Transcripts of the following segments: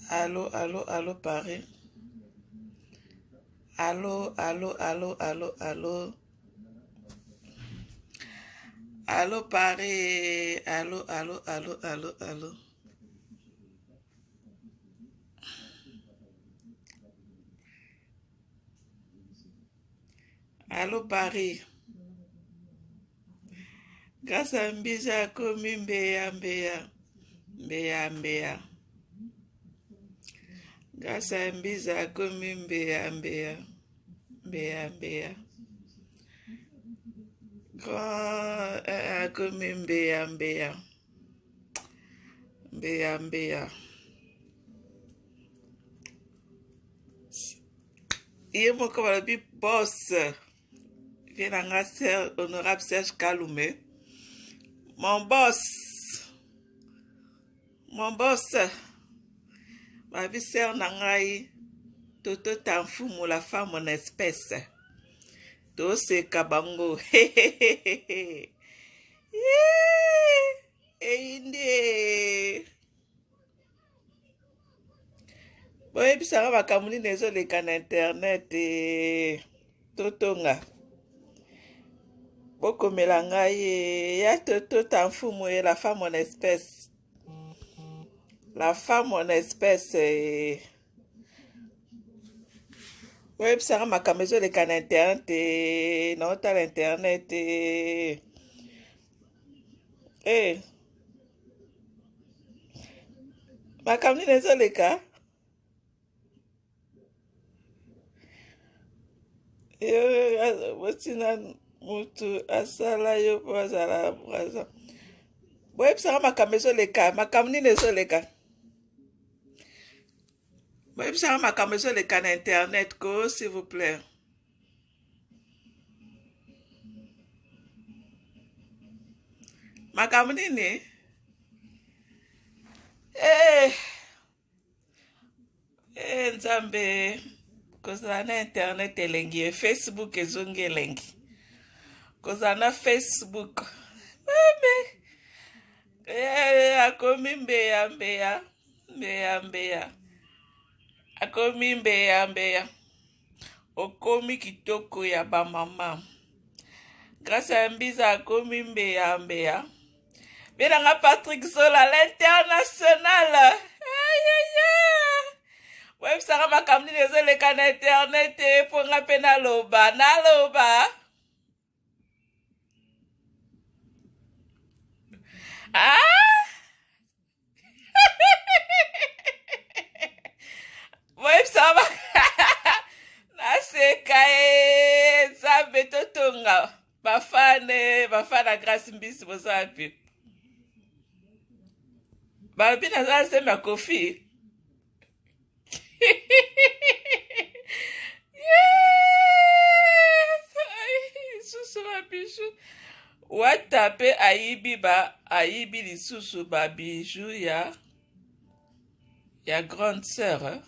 Allô, allô, allô, Paris. Allô, allô, allô, allô, allô. Allô, Paris. Allô, allô, allô, allô, allô. Allô, Paris. Grâce à Mbija komi mbeya mbeya. Mbeya mbeya. Grâce à Mbija komi mbeya mbeya. Mbeya mbeya. Grand komi mbeya mbeya. Mbeya mbeya. Iye moko balobi boss. Viens honorable Serge Kaloumé. Mon boss. Mon boss. Ma vie sœur Nangai. Toto Tanfumu, la femme en espèce. To se kabango. Inde. Boye bisanga bakamuni nezo leka na internet totonga. Boko melanga ya Toto Tanfumu la femme en espèce. La femme en espèce. Oui, ça m'a caméra les canaux internet et non t'as l'internet ma caméra les les cas voici mutu asala yo bazala braza. Oui, ça m'a caméra les cas ma caméra les cas. Oui, ça m'a caméra les canaux internet ko s'il vous plaît. Ma caméra ni nzambe kozala na internet elengi Facebook ezongi elengi kozala na Facebook akomi mbeya mbeya mbeya mbeya akomi mbeya mbeya okomi kitoko ya bamama grâce à Mbiza akomi mbeya mbeya benanga Patrick Zola l'international websaka makambo nini ezoleka na internet mponga mpe naloba websaka naseka nzambe totonga bafana Grace Mbisi bozala mpe balobi nazala nsembe ya kofi lisusu babiju wata mpe ayibi lisusu babiju ya grande sœur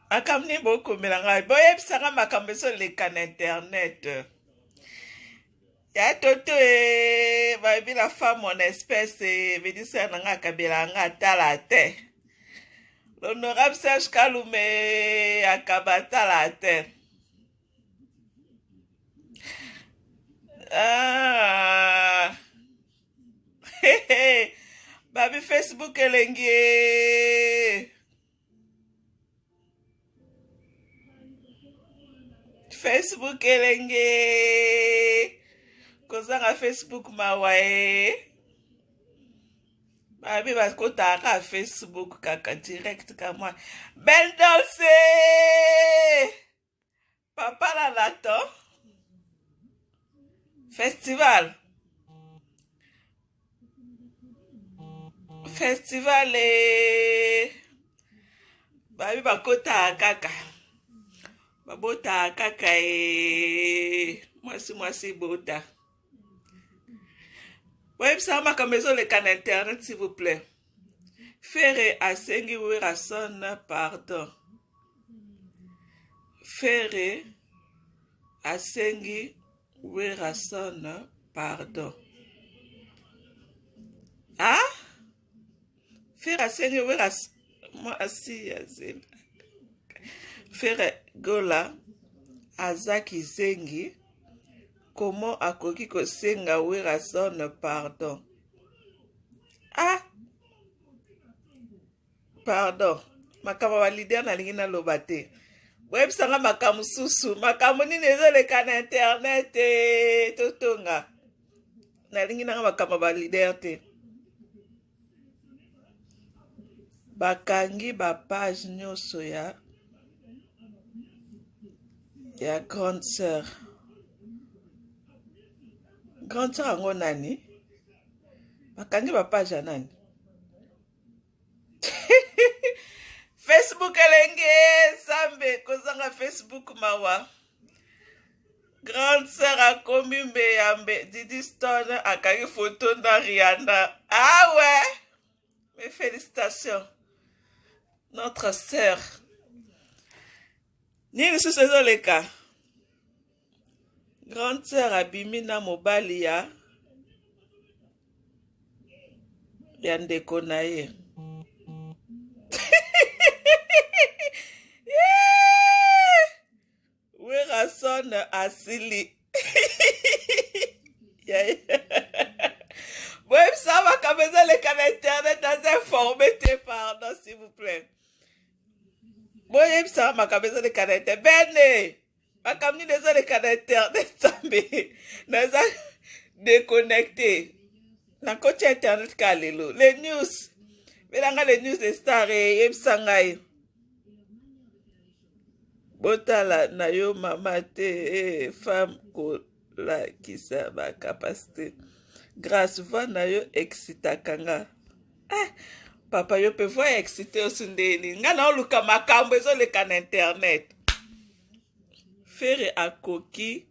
makambo nini bokomela ngai boyebisanga makambo ezoleka na internet ya toto bayebi la femme en espèce vedisere na ngai akabela ngai atala te l'honorable Serge Kaloumé akaba atala te babi Facebook elengi Facebook elenge kozanga Facebook mawae babi bakotaka Facebook kaka direct kama belle danse papa la lato festival babi bakotaka kaka babota kaka mwasi bota. Oui, ça m'a comme maison le can internet, s'il vous plaît. Faire asengi wera son pardon. Faire asengi wera son pardon. Ah? Faire asengi wera moi assis azil. Faire gola azaki zengi. Comment akoki kosenga wera son pardon? Ah, pardon. Makama wa leader na lingi na lobate. Web sanga makamu susu. Makamu ni nezoleka na internet totonga. Na lingi na makama wa leader te. Bakangi ba page nyoso ya grande sœur. Grande sœur ango nani? Bakangi ba page ya nani? Facebook elenge sambe kozanga Facebook mawa. Grande sœur akomi mbeyambe Didi Stone akangi photo na Rihanna. Ah ouais? Mes félicitations. Notre sœur. Nini sous les cas? Grande sœur abimina mobali ya ndeko na ye. Wera son asili. Bon, ça va quand même les canaux internet dans informé, pardon, s'il vous plaît. Bon, ça va quand même les canaux internet. Bene! Comme ni les canaux internet, mais déconnecté. Na coach internet kalelo. Les news. Mais là, les news des stars et Sangai. Botala na yo mama te femme ko la kisa ba capacité. Grâce va na yo excita kanga. Ah, papa yo pe voix excité au sundeni. Nga na luka makambo ezo le kan internet. Faire akoki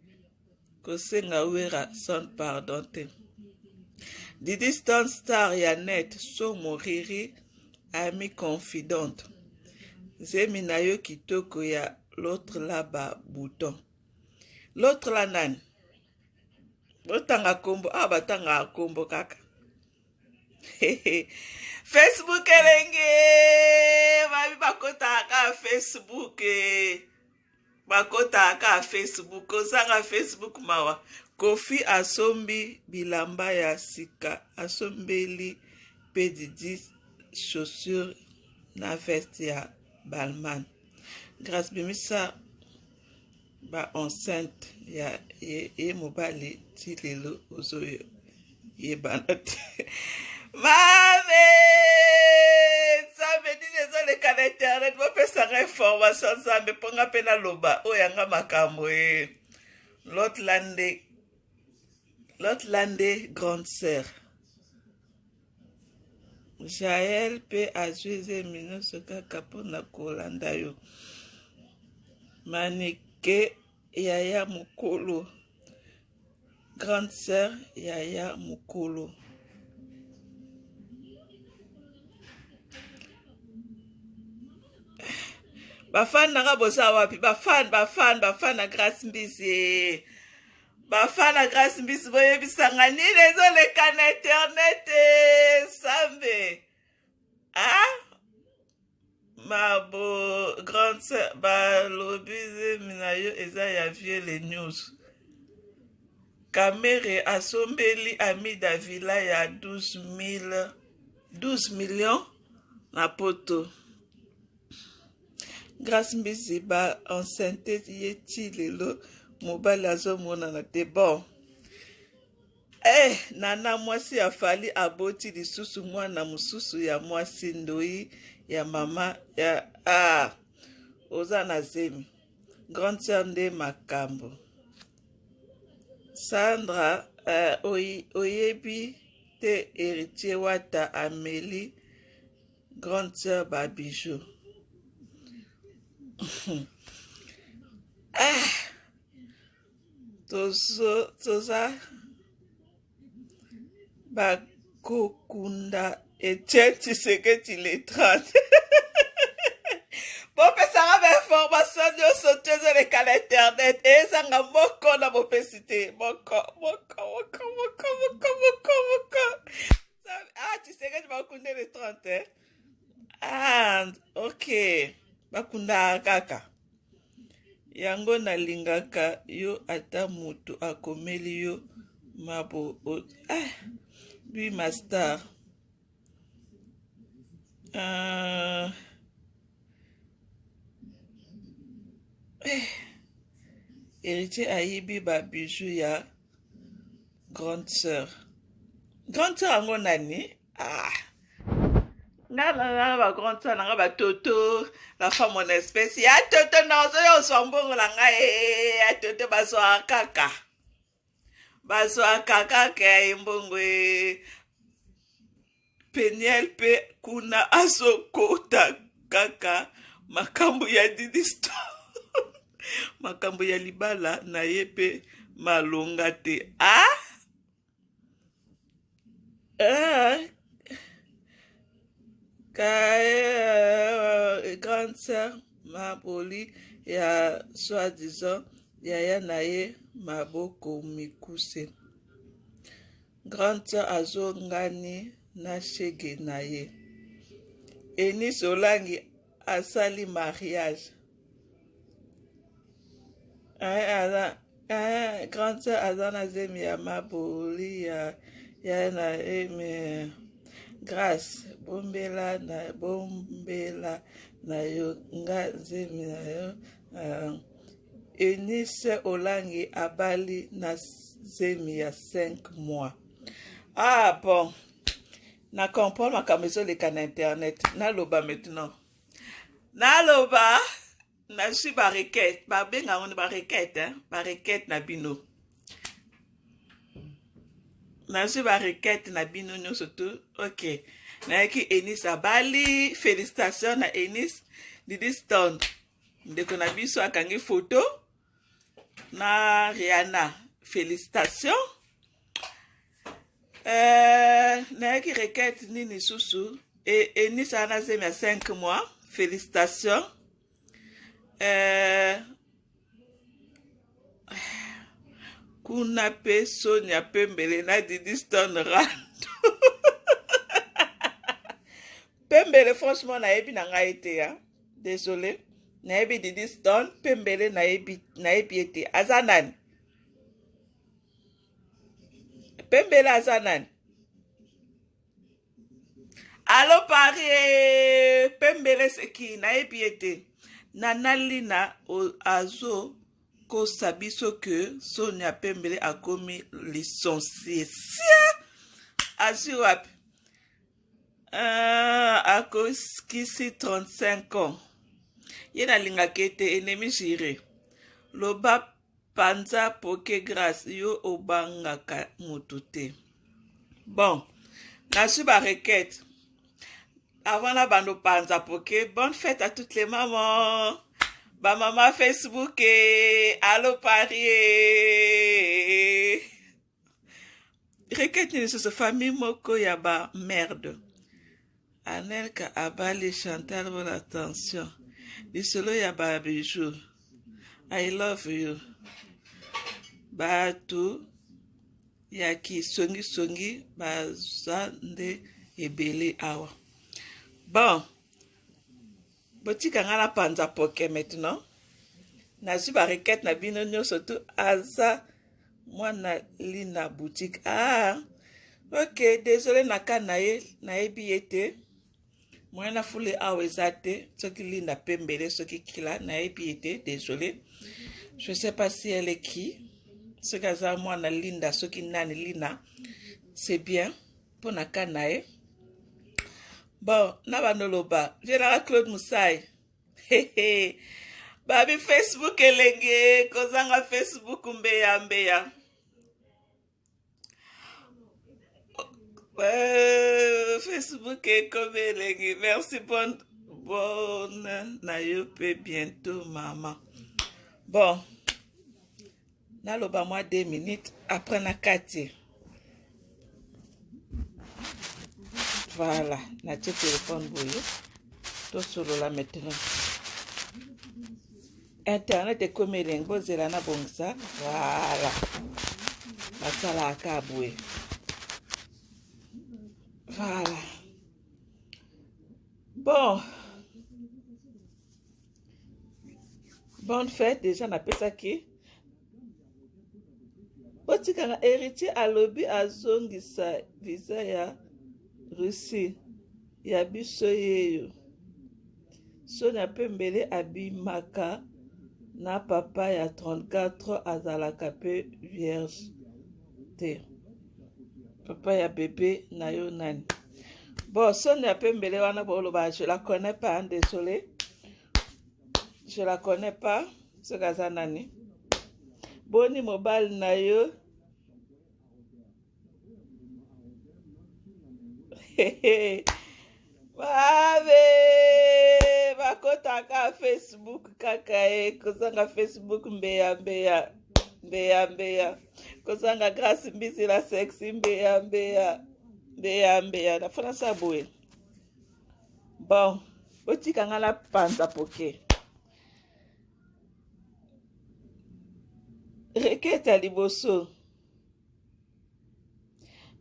kosenga wera son pardon te. Didi Stone star ya net so moriri ami confidente. Zemi na yo kitoko ya l'autre là-bas bouton. L'autre là nani? Botanga kombo. Ah batanga kombo kaka. Facebook elenge. Babi bakota ka Facebook. Bakota ka Facebook. Kozanga Facebook mawa. Kofi asombi bilamba ya sika. Asombeli pedidi chaussure na veste ya Balmain. Grâce bimisa ba enceinte ya ye mobali tilelo ozoyo ye banate. Mame! Ça me dit les autres canaux internet. Moi, je fais information. Ça me prend à peine à l'oba. Oh, yanga makambo. L'autre landé, grande sœur. Jaël peut ajuizer mino soka kapona kolanda yo. Manike Yaya Mukolo. Grande sœur Yaya Mukolo. Bafan na bosa wapi bafan na Grâce Mbisi. Bafan na Grâce Mbisi boye bisanga ni les le can internet sambe. Ah? Ma bo grande sœur ba lobize minayo eza ya vie les news. Kamere asombeli ami Davila ya 12 millions na poto. Grâce Mbisi ba enceinte yeti lelo mobile azo mona na te bon. nana mwasi afali aboti lisusu mwana mususu ya mwasi ndoi ya mama ya oza na zemi grande sœur nde makambo Sandra oyebi te héritier wata Amélie grande sœur babijou toza bakokunda Etienne Tshisekedi le 30 bopesanga bainformation nyonso toza leka na internet ezanga moko na bopesi te moko Tshisekedi bakunda le 30 ok bakunda kaka yango nalingaka yo ata mutu akomeli yo mabo lui master héritier ayibi babijou ya grande sœur yango nani nga ba grande sœur nanga batoto la femme mon espèce ya toto nazo yo sombongo la ngai ya toto bazwa kaka ke mbongo Peniel pe kuna azokota kaka makambo ya didisto makambo ya libala na ye pe malonga te grande sœur maboli ya soi-disant yaya na ye maboko mikuse grande sœur azongani na shege na ye Enis Olangi asali mariage grande sœur azana zemi ya maboli ya na eme grâce bombela na yo nga zemi na yo Enis Olangi abali na zemi ya 5 mois bon na comprendre makambo ezoleka na internet naloba maintenant naloba na suis barequête babenga ngo barequête barequête na bino na suis barequête na bino nyonso tu ok nayaki Enis abali félicitations na Enis Didi Stone ndeko na biso akangi photo na Rihanna félicitations nayaki requête nini susu Enis ana zemi ya 5 mois félicitations kuna pe Sonia Pembele na Didi Stone rando Pembele franchement nayebi na ngai ete désolé nayebi Didi Stone Pembele nayebi ete aza nani Pembele aza nani Allo Paris Pembele seki nayebi ete Nana Lina azo kosa biso que Sonia Pembele akomi licencié azi wapi akoskisi 35 ans ye nalingaka ete ennemi jire loba panza poke grâce yo obangaka mutu te bon nasu barequête avant la bando panza poke bonne fête à toutes les mamans maman Facebook allo Paris requête ni ce famille moko ya ba merde Anelka abali Chantal pour l'attention lisolo ya ba bijou I love you batu yaki songi bazande ebele awa bon botika ngala panza poke maintenant nazi ba requête na bino nyonso tu aza mwana Lina boutique ok désolé naka nayebi ete mwana fule awa eza te soki Lina Pembele soki kila nayebi ete désolé je sais pas si elle est qui soki aza mwana Linda soki nani Lina c'est bien pour nakanae. Bon, nabanoloba, Général Claude Moussaï. Babi Facebook elenge, kozanga Facebook mbeya mbeya. Facebook est comme elenge. Merci, bonne nayope bientôt, maman. Bon, naloba moi 2 minutes après na kati. Voilà, na tche téléphone boye. Tout sur la maintenant. Internet est comme elenge, bozela na bongsa. Voilà. Basala akabwe. Voilà. Bon. Bonne fête, déjà, on appelle ça qui? Otikanga héritier à lobby à zongisa visa ya Russie. Ya biso yeyo. Sonia Pembele abimaka na papa ya 34 azalaka pe vierge te. Papa ya bébé na yo nani. Bon, Sonia Pembele wana boloba, je la connais pas, hein, désolé. Je la connais pas, ce gaza nani. Boni mobile na yo. Babe, bakotaka Facebook kaka kozanga Facebook mbeya. Kozanga grâce mbisi la sexy mbeya. Na France aboué. Bon, otikanga la panza poke. Requête à liboso.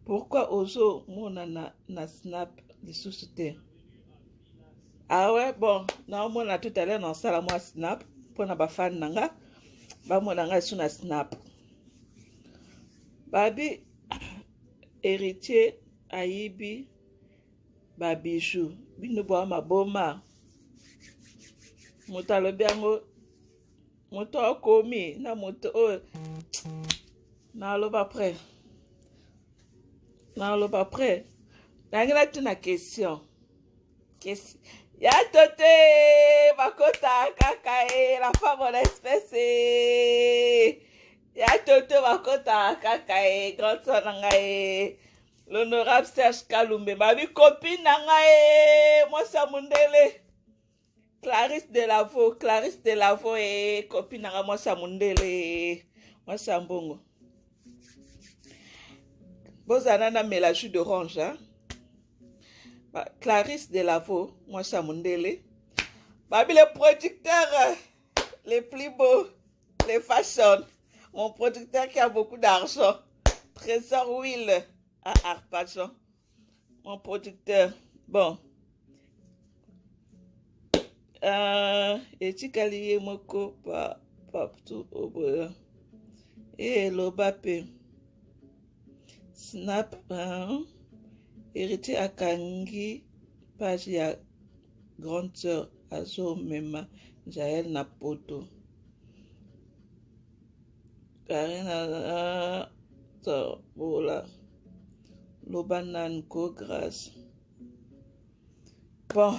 Pourquoi ozo mona na snap lisusu te? Ah ouais, bon, na mona tout à l'heure na sala moi snap pour na ba fan nanga ba mona nga sur na snap. Babi héritier ayibi ba bijou bino bo maboma. Motalo biango moto akomi na moto na loba après. Non, le pas prêt. N'a tu na question. Ya tote makota kakae la femme en espèce. Ya tote makota kakae grand soeur nangae. L'honorable Serge Kalumbe, ma vie copine nangae. Moi ça mundele. Clarisse de Lavaux et copine nanga moi ça mundele. Moi ça mbongo. Bozana mela jus d'orange, hein? Clarisse de Lavaux, moi Chamundele. Babi les producteurs les plus beaux, les fashion. Mon producteur qui a beaucoup d'argent. Trésor Will à Arpajon. Mon producteur. Bon. Et tu calais moko pa tout au bout. Et l'obapé. Snap, héritier akangi page ya grande sœur azo mema Jaël Napoto. Karina voilà. Lobanan ko grâce. Bon.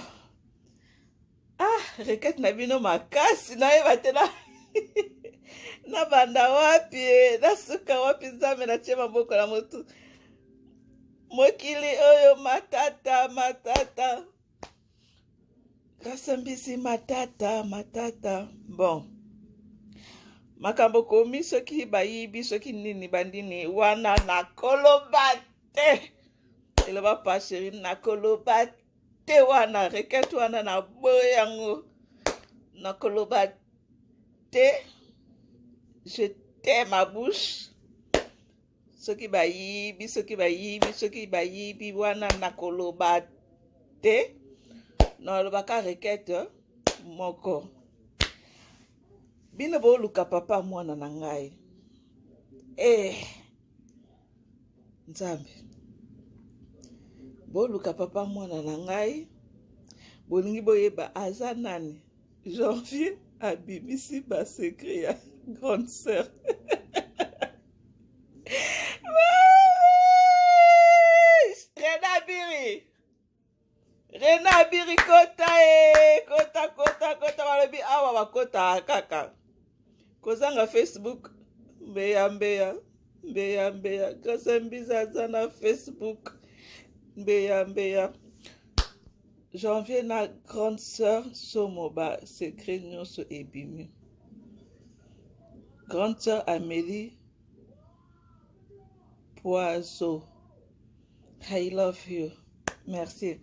Ah, requête na bino makasi na eba tena. Na banda wapi na suka wapi nzambe na tie maboko na motu mokili oyo matata kasambisi matata bon makambo komi soki bayibi soki nini bandini wana nakoloba te eloba pa chéri nakoloba te wana requête wana na boyango nakoloba te. Je tais ma bouche. Soki bayibi, wana nakoloba te. Non, le baka requête moko. Bino bo luka papa mwana na ngai. Nzambe. Bo luka papa mwana na ngai. Bolingi boyeba aza nani. Janvier abimisi ba secret ya grande sœur. oyebi awa bakota kaka kozanga Facebook mbeya mbeya mbeya mbeya Grâce Mbiza aza na Facebook mbeya mbeya janvier na grande sœur Somoba secret nyonso ebimi grande sœur Amélie Poiseau I love you merci.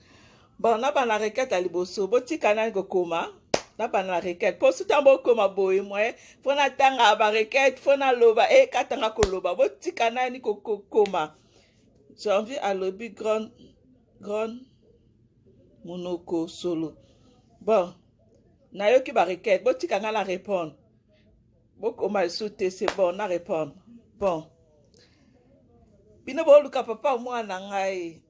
Bon, na bana requête à liboso, boti kanal ko koma, na bana requête. Pour tout tambo koma boy moi, fona tanga ba requête, fona loba e katanga ko loba, boti kanal ni ko koma. Janvier à lobby grand monoko solo. Bon, na yo ki ba requête, boti kanal la répondre. Boko mal sauté, c'est bon, na répondre. Bon. Bino bo luka papa moi na ngai.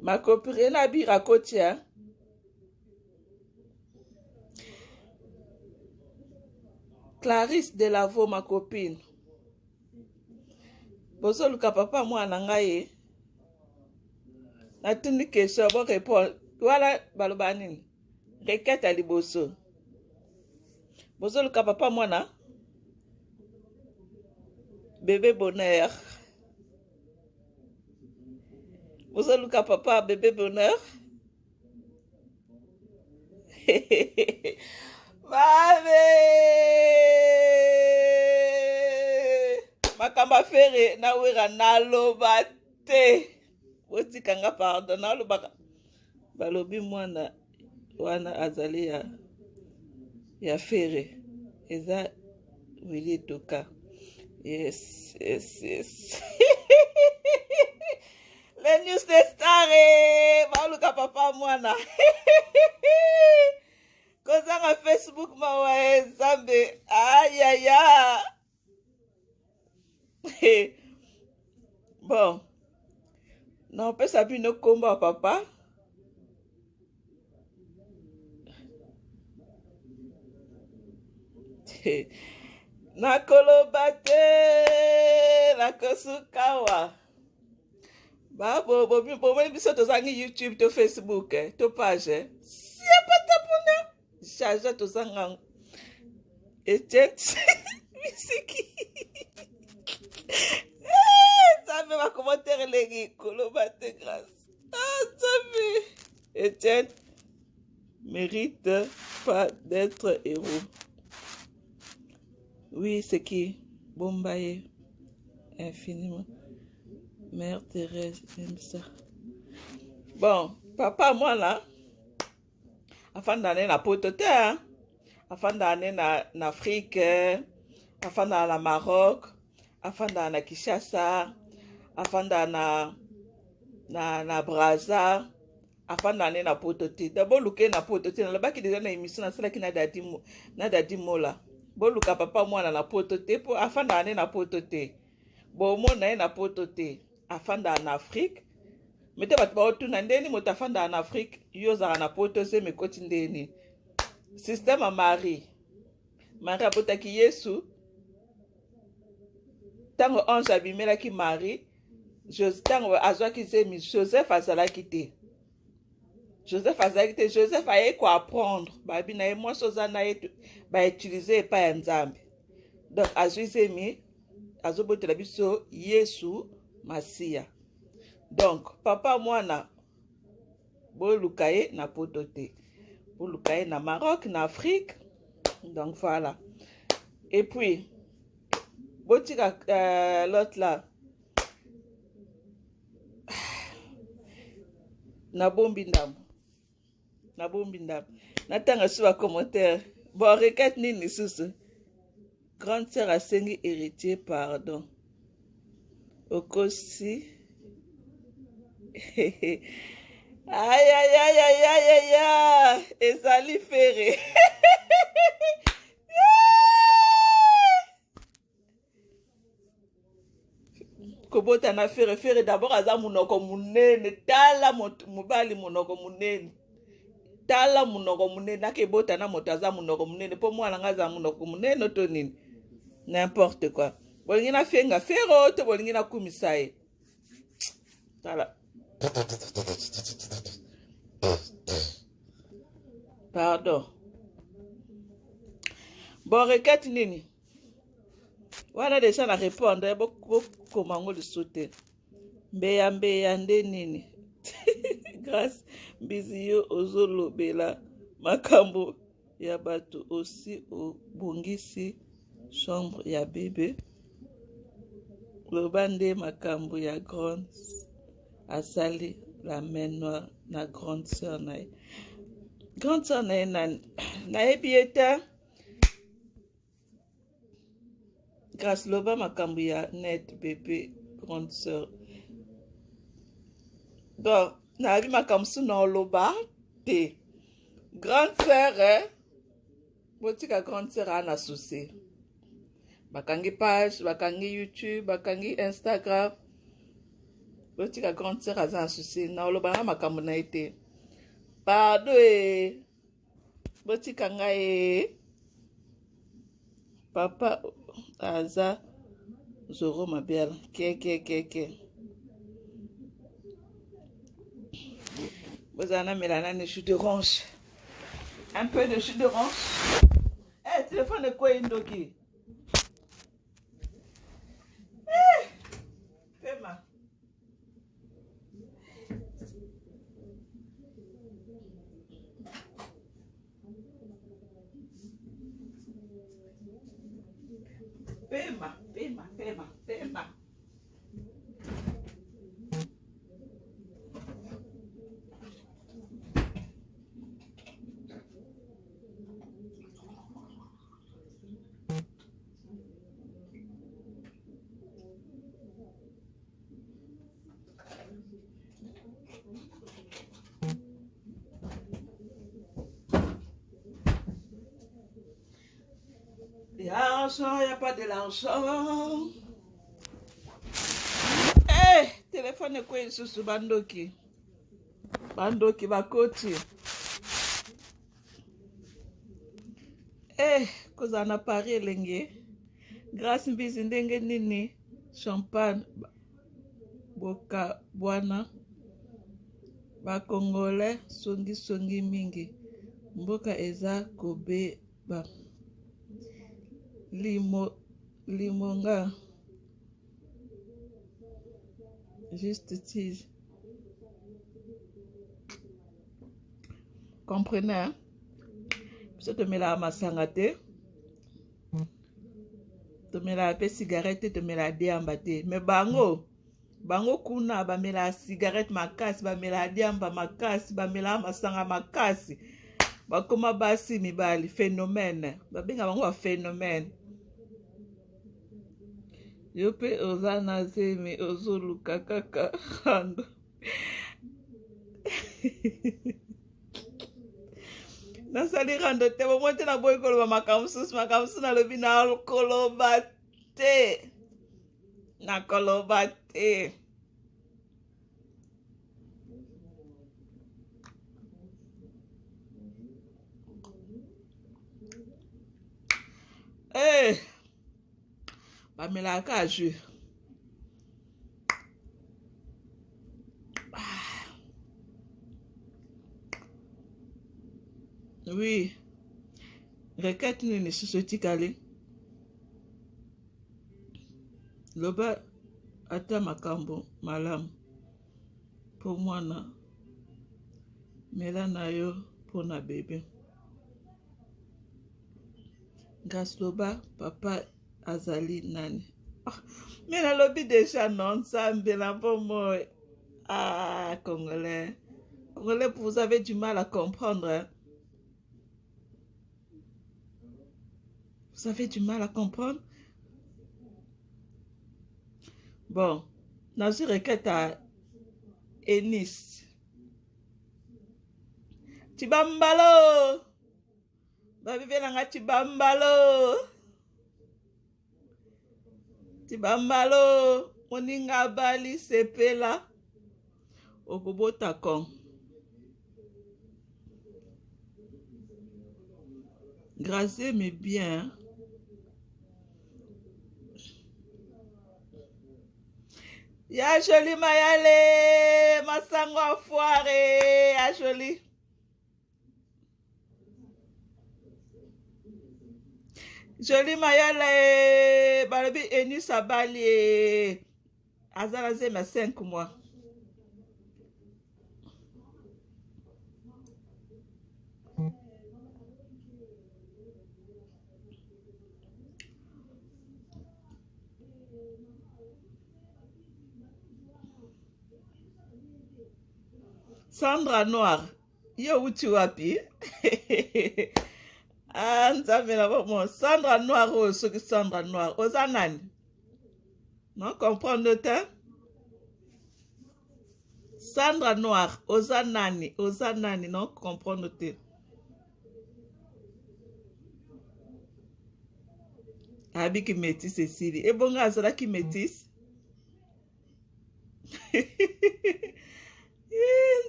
Ma copine na bira kotia. Clarisse Delavo, ma copine. Bozo luka papa moi na ngai. Na tuni question bon répondre. Voilà balobanine. Requête à liboso. Bozo luka papa moi na. Bébé bonheur. Vous allez Luka papa, bébé bonheur. Mame! Makamba fere na wera na loba te. Woti kanga pardon na loba. Balobi mwana wana azali ya fere. Eza wili toka. Yes. Le news de star baluka papa mwana kozanga Facebook mawa zambe ayaya bon non pesa bino komba papa nakoloba te nakosukawa Babo, bon, biso tozangi YouTube to Facebook, to page. Si y a pas tapona, charge tozanga. Etienne, misiki. Ça fait ma commentaire les colobate grâce. Ah, ça fait. Etienne mérite pas d'être héros. Oui, c'est qui? Bombaye infiniment. Mère Thérèse, même ça. Bon, papa, moi là, afin d'aller na potote, hein? Afin d'aller na Afrique, afin d'aller na Maroc, afin d'aller na Kinshasa, afin d'aller na Brazza, afin d'aller na potote. D'abord, luke na potote, na là-bas qui déjà na émission, na celle qui na dadi mola. Bon, luka papa, moi na potote, pour afin d'aller na potote. Bon, moi na potote. Afanda en Afrique mete bato baotuna ndeni moto afanda en Afrique yo zaka na poto se mekoti ndeni système ya Marie abotaki Yesu ntango ange abimelaki Marie ntango azwaki zemi Joseph azalaki te Joseph aye koapprendre babi na ye mwasi oza na ye bautilize epai ya Nzambe donc azwi zemi azobotela biso Yesu Masia. Donc, papa mwana bolukaye na potote. Bolukaye na Maroc, na Afrique. Donc voilà. Et puis, botika l'autre là. Na bombi ndam. Natanga sur un commentaire. Bon, requête nini susu. Grande sœur asengi héritier, pardon. Okosi. Aïe. Ezali ferré. Kobota na ferré d'abord aza munoko munene. Tala mobali munoko munene. Tala munoko munene. Nakebota na moto aza munoko munene. Po mwana ngaza munoko munene to nini. N'importe quoi. Bolingi na fenga fero to bolingi na kumisaye. Tala. Pardon. Bon, requête nini. Wana déjà na répondre. Comment on le sauter. Mbeya nde nini. Grâce Bizio Ozolo Bela makambo ya bato aussi au bongisi chambre ya bébé. Lobande makambo ya grande asali la main noire na grande sœur na. Grande sœur na ebieta. Grâce loba makambo ya net bébé grande sœur. Donc, na vi makambo na loba te. Grande sœur, botika grande sœur ana souci. Bakangi page, bakangi YouTube, bakangi Instagram. Botika grande sœur aza souci. Na loba na makambo na ete. Pardon botika ngai papa aza zoro mabel. Ke. Vous en avez là, jus d'orange. Un peu de jus d'orange. Eh, téléphone de quoi indoki? Eh, fais-moi. Fais-moi. L'argent, il n'y a pas de l'argent. Eh, téléphone est quoi sous bandoki? Bandoki bakoti. Eh, cause on a parlé lengue. Grâce mbizi ndenge nini champagne boka bwana ba congolais songi mingi mboka eza kobeba limonga juste tige. Comprenez, hein? Je te mets la masanga te. Te mets la cigarette, te mets la diamba te. Mais bango kuna ba mets la cigarette makasi, ba mets la diamba makasi, ba mets la masanga makasi. Ba koma basi mibali phénomène. Ba benga bango phénomène. Yope ozana zemi ozoluka kaka hando. Nasali rando te bo mote na boy koloba makamsu na lobi na koloba te. Na koloba te. Eh, bamela ka jus. Oui, requête nini susoti kali. Loba ata makambo malamu. Po mwana mela na yo pona bébé. Grâce loba papa azali nani. Mais la lobby déjà non sambe la pour moi. Ah, Congolais. Congolais, vous avez du mal à comprendre. Hein? Vous avez du mal à comprendre? Bon, dans une requête à Enis. Tibambalo! Babi venanga Tibambalo! Tibambalo! Moninga bali sepela. Okobota kon. Grâce mais bien. Ya joli mayale, masango foire, ya joli. Jolie Mayala, Balobi Eni Sabali, Azalaze ma 5 mois. Sandra Noir, yo uti wapi? Ah, nzambe na bon. Sandra Noir, oh, soki Sandra Noir, oza nani? Non, comprendre te? Sandra Noir, oza nani, non, comprendre te? Abi ki métis Cécilie. Et bon, azala ki métis?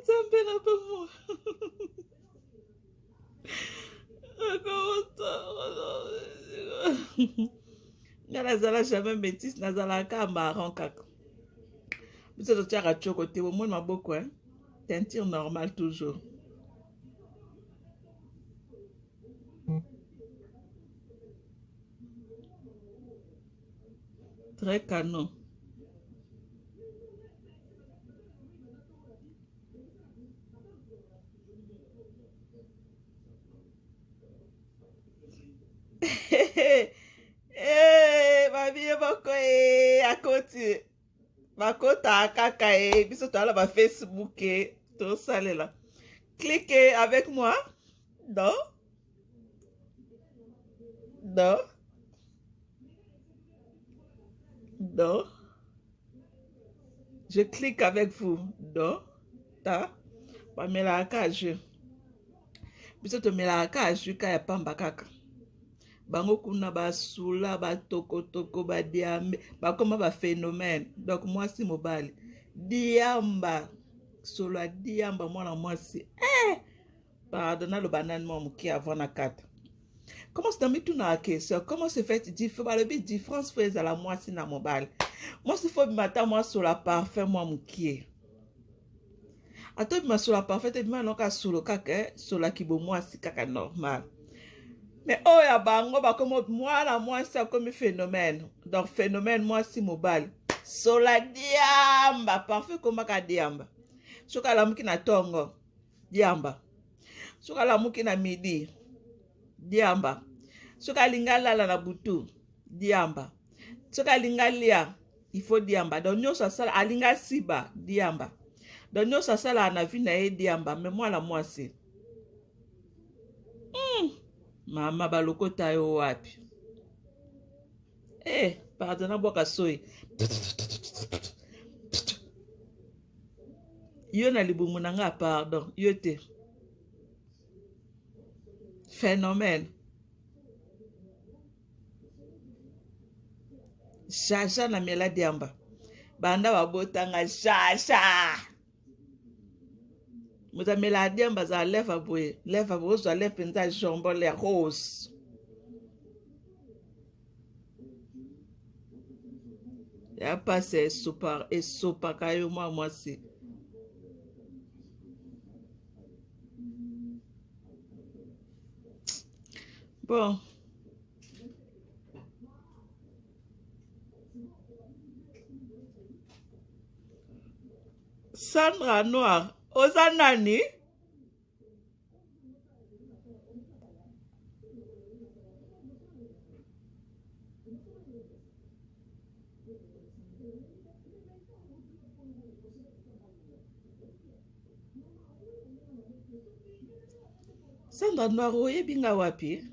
Nzambe na bon. Nga nazala jamais métis, nazala ka marron kaka. Biso totiaka choko te, bomoni maboko, hein? Teinture normale toujours. Très canon. Babi boko akoti bakota kaka biso toala ba Facebook to salela. Cliquez avec moi. Non. Non. Non. Je clique avec vous. Non. Ta. Pamela akaju. Biso to mela akaju kaya pamba kaka. Bango kuna basula batokotoko badiambe bakoma ba phénomène. Donc moi si mobile diamba solo diamba mwana mwasi pardonna le banane mon qui avant na 4. Comment c'est mis tout na question? Comment se fait différence fait à la mwasi na mobile? Moi si faut matin moi sur la parfait moi moukie. Ato bima sur la parfait bima noka solo kaka solo kibo mwasi kaka normal. Mais oh ya bango ba comme moi la moi c'est comme phénomène. Donc phénomène moi si mobile. Sola diamba parfait comme ka diamba. Soka la muki na tongo diamba. Soka la muki na midi diamba. Soka lingala na butu diamba. Soka lingalia il faut diamba. Donc nyo sa sala alinga siba diamba. Donc nyo sa sala na vie na e diamba mais moi la moi c'est Mama balokota yo wapi? Pardonna boka soy. Yo na libumu na nga pardon, yo te. Phénomène. Jaja na mela diamba. Banda babotanga jaja. Muta mela diamba za leva boye za leva nza jombo le rose. Ya passe super et super kayo moi si. Bon. Sandra Noir, oza nani? Sandra Noir oyebi nga wapi?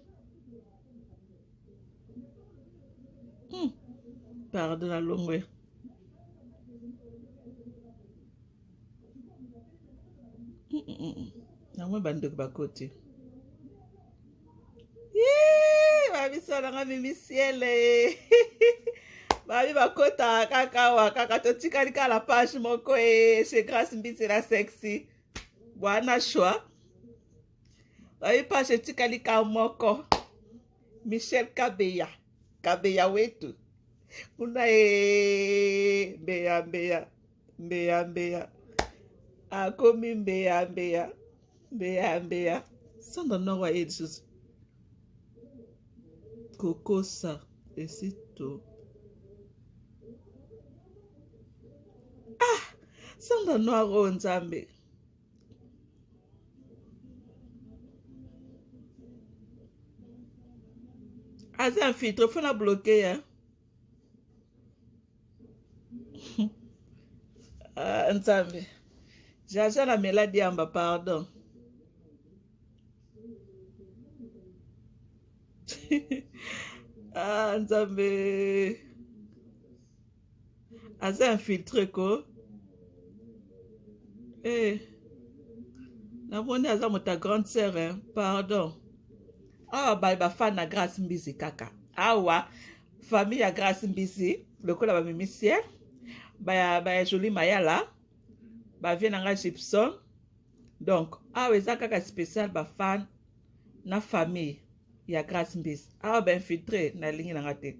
Pardon na longwe. Namwe bandeko bakote. Babi sala nga mimi siele. Babi bakota kaka wa kaka totika lika la page moko chez Grâce Mbisi la sexy. Bwana shwa. Babi page tika lika moko. Michel Kabeya. Kabeya wetu. Kuna mbeya. Akomi mbeya. Sandra Noir wa edsus. kokosa esito. Ah, Sandra Noiro Nzambe. Aza un filtre, faut la bloquer, hein. Nzambe. J'ai la mélodie en bas, pardon. Nzambe. Aza infiltré ko. Namoni aza ta grande sœur, hein. Pardon. Ba fan na Grâce Mbisi kaka. Awa famille ya Grâce Mbisi, lokola ba mimisier. Ba Jolie Mayala. Ba vient nga Gibson. Donc, eza kaka spécial ba fan na famille ya Grâce Mbisi. Ba infiltré na ligne na te.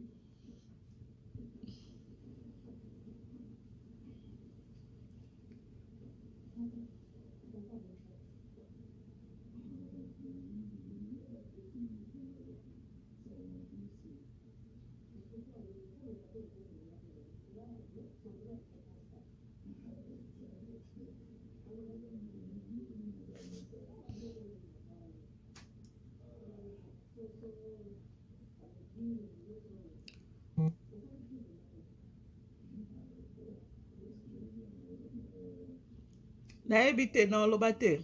Nayebi te na oloba te.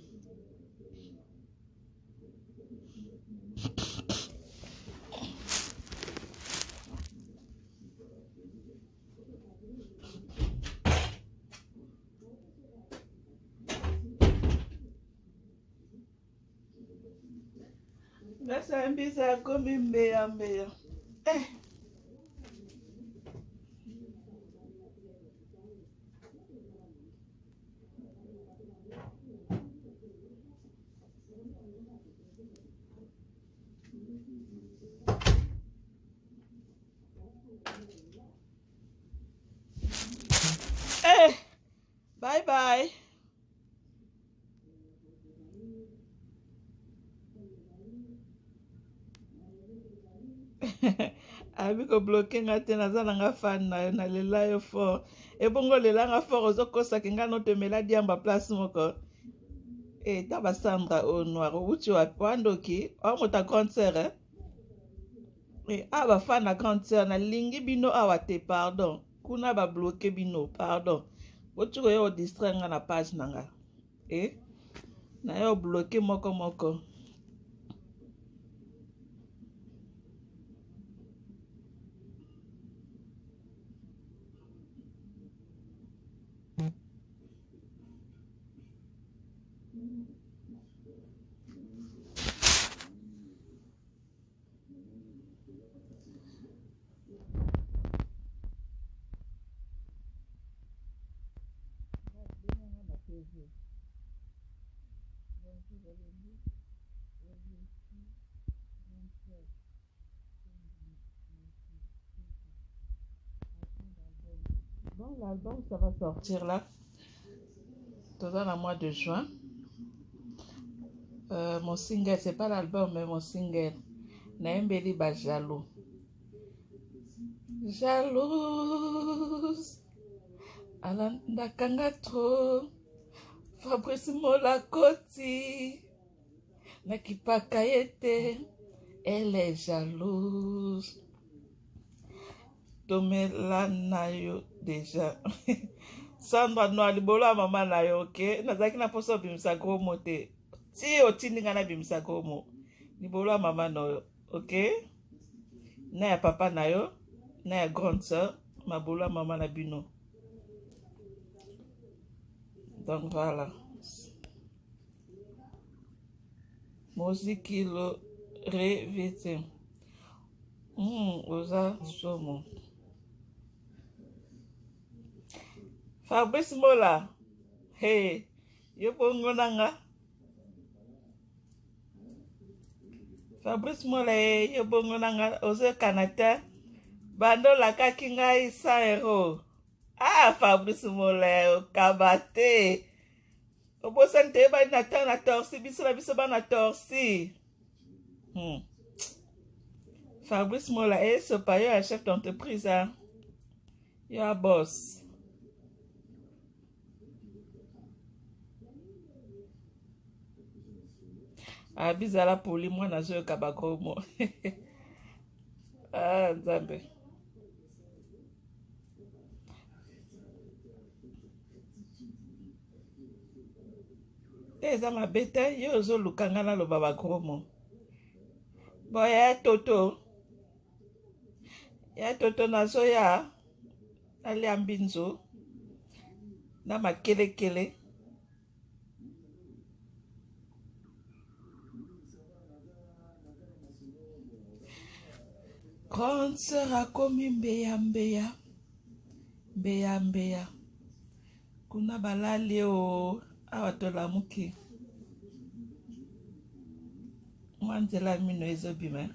Grâce Mbisi akomi mbeya mbeya. Bye bye. Abi ko bloquer nga te naza nga fan na lela yo fort. Ebongo lela nga fort ozokosa kinga no temela diamba place moko. Taba Sandra au noir uchi wa wandoki ta grande sœur. Ba fan na grande sœur na lingi bino awa te pardon. Kuna ba bloquer bino pardon. Uchi ko yo distraire nga na page nanga. Na yo bloquer moko moko. Bon, l'album, ça va sortir là, dans le mois de juin. Mon single, c'est pas l'album, mais mon single. Naembeli ba jaloux. Jalouse. Alanda kanga trop. Fabrice Molakoti. Nakipaka yete. Elle est jalouse. Tomela nayo déjà. Sandra Noiro libolo mama nayo, ok? Nazaki na poso bimisa gomo te. Si otindinga na bimisa gomo. Libolo mama nayo, ok? Na ya papa nayo, na ya grande sœur, mabolo mama na bino. Donc voilà. Musique lo revete. Oza somo. Fabrice Mola. Hey, yo bongo nanga. Fabrice Mola, yo bongo nanga. Ozo Canada. Bando la kakinga 100 €. Fabrice Mola, kabate. Obosante ba na torsi, biso ba na torsi. Fabrice Mola, ce pas yo chef d'entreprise, hein? Yo a boss. Bizala poli moi na zo kabakomo. Ah, Nzambe. Eza mabete yo zo lukanga na lo babakomo. Boya toto. Ya toto na zo ya. Ali ambinzo. Na makele. Grande sœur a komi mbeya. Kuna balali o awa tolamuki. Mwanzela mino ezobima.